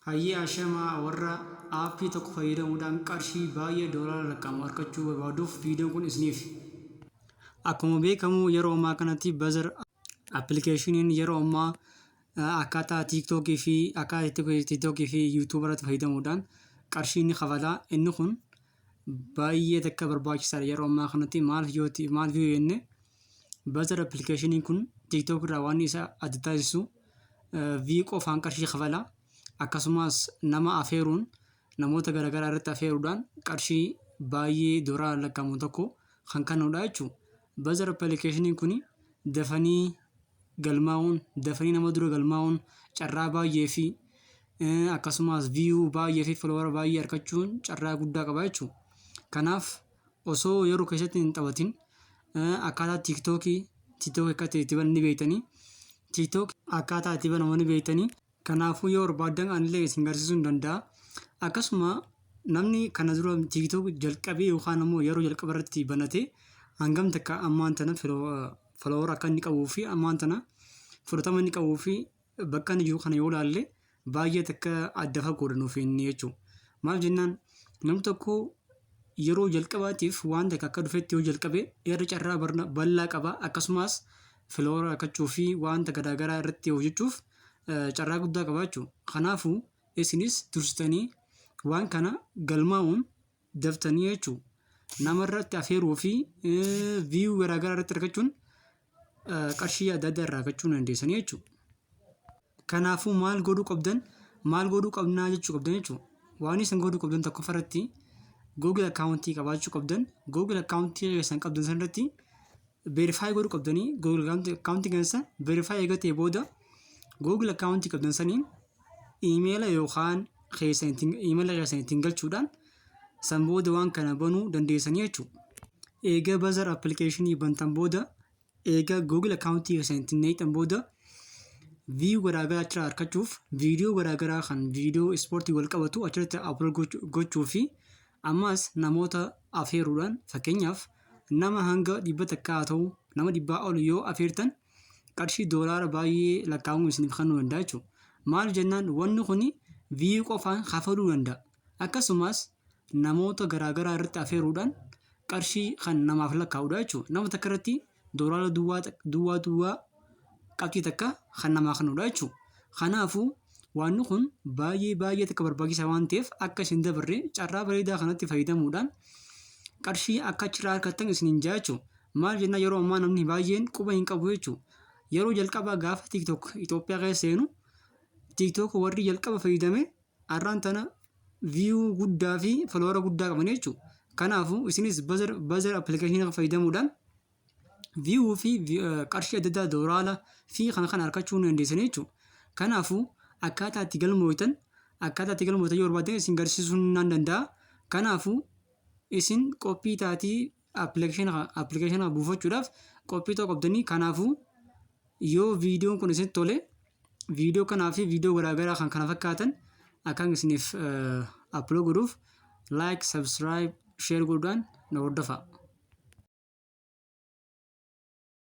Hayyee ashamaa warra aappii tokko fayyadamuudhaan qarshii baay'ee doolaara lakkaa'amu argachuu barbaaduuf viidiyoon kun isiniif. Akkuma beekamu yeroo ammaa kanatti Buzzer appilikeeshiniin yeroo ammaa akkaataa TikTokii fi YouTube irratti fayyadamuudhaan qarshii ni kafalaa. Inni kun baay'ee takka barbaachisaadha yeroo ammaa kanatti. Maal yoo jenne Buzzer appilikeeshiniin kun TikTok irraa waan isa adda taasisu vii qofaan qarshii kafalaa. Akkasumas nama afeeruun namoota garaagaraa irratti afeeruudhaan qarshii baay'ee doolaara lakkaa'amu tokko kan kennuudha jechuudha. Buzzer appilikeeshiniin kun dafanii galmaa'uun dafanii nama dura galmaa'uun carraa baay'ee fi akkasumas viyuu baay'ee fi follower baay'ee argachuun carraa guddaa qaba jechuudha. Kanaaf osoo yeroo keessatti hin taphatin akkaataa TikTok akka itti bananii beektanii TikTok akkaataa itti banamu ni beektanii. Kanaafuu yoo barbaadan anillee isin garsiisuu ni danda'a. Akkasuma namni kana dura TikTok jalqabee yookaan immoo yeroo jalqaba irratti banate hangam takka ammaan tana follower akka inni qabuu fi ammaan tana fudhatama inni qabuu fi bakka inni jiru kana yoo ilaalle baay'ee takka adda fagoodha nuuf inni jechuudha. Maal jennaan namni tokko yeroo jalqabaatiif waan takka akka dhufetti yoo jalqabe irra carraa bal'aa qaba. Akkasumas follower argachuu fi wanta garaagaraa irratti hojjechuuf carraa guddaa qabaachuu. Kanaafuu isinis dursitanii waan kana galmaa'uun daftanii jechuudha. Nama irratti afeeruu fi viyuu garaagaraa irratti argachuun qarshii adda addaa irraa argachuu dandeessanii jechuudha. Kanaafuu maal godhuu qabnaa jechuu qabdan jechuudha. Waan isin godhuu qabdan tokkoffaa irratti Google akkaawuntii qabaachuu qabdan. Google akkaawuntii keessan qabdan san irratti verify godhuu qabdanii. Google akkaawuntii keessan verify eegatee booda Google akkaawuntii qabdan saniin iimeela yookaan iimeela keessan ittiin galchuudhaan san booda waan kana banuu dandeessanii jechuudha. Egaa Buzzer appilikeeshinii bantan booda egaa Google akkaawuntii keessan ittiin neeqxan booda viyuu garaagaraa achirraa argachuuf viidiyoo garaagaraa kan viidiyoo ispoortii wal qabatu achirratti upload gochuu fi ammas namoota afeeruudhaan fakkeenyaaf nama hanga 100 haa ta'u nama 100 ol yoo afeertan qarshii doolaara baay'ee lakkaa'amu isiniif kennuu danda'a jechuudha. Maal jennaan wanni kun viyuu qofaan kafaluu danda'a. Akkasumas namoota garaagaraa irratti afeeruudhaan qarshii kan namaaf lakkaa'udha jechuudha. Nama takka irratti doolaara duwwaa qabxii takka kan namaa kennudha jechuudha. Kanaafuu wanni kun baay'ee takka barbaachisaa waan ta'eef akka isin dabarre carraa bareedaa kanatti fayyadamuudhaan qarshii akka achirraa argattan isiniin jaa jechuudha. Maal jennaan yeroo ammaa namni baay'een quba hin qabu jechuudha. Yeroo jalqabaa gaafa TikTok Itoophiyaa keessa seenu TikTok warri jalqaba fayyadame har'aan tana viyuu guddaa fi follower guddaa qaban jechuudha. Kanaafuu isinis Buzzer appilikeeshinii fayyadamuudhaan viyuu fi qarshii adda addaa doolaara fi kana argachuu ni dandeessanii jechuudha. Kanaafuu akkaataa itti galmooytan yoo barbaadan isin garsiisuu ni danda'a. Kanaafuu isin qophii taatii appilikeeshina buufachuudhaaf qophii tokko qabdanii. Kanaafuu yoo viidiyoon kun isinitti tole viidiyoo kanaa fi viidiyoo garaagaraa kan kana fakkaatan akka isiniif upload godhuuf like, subscribe, share godhuudhaan na hordofaa.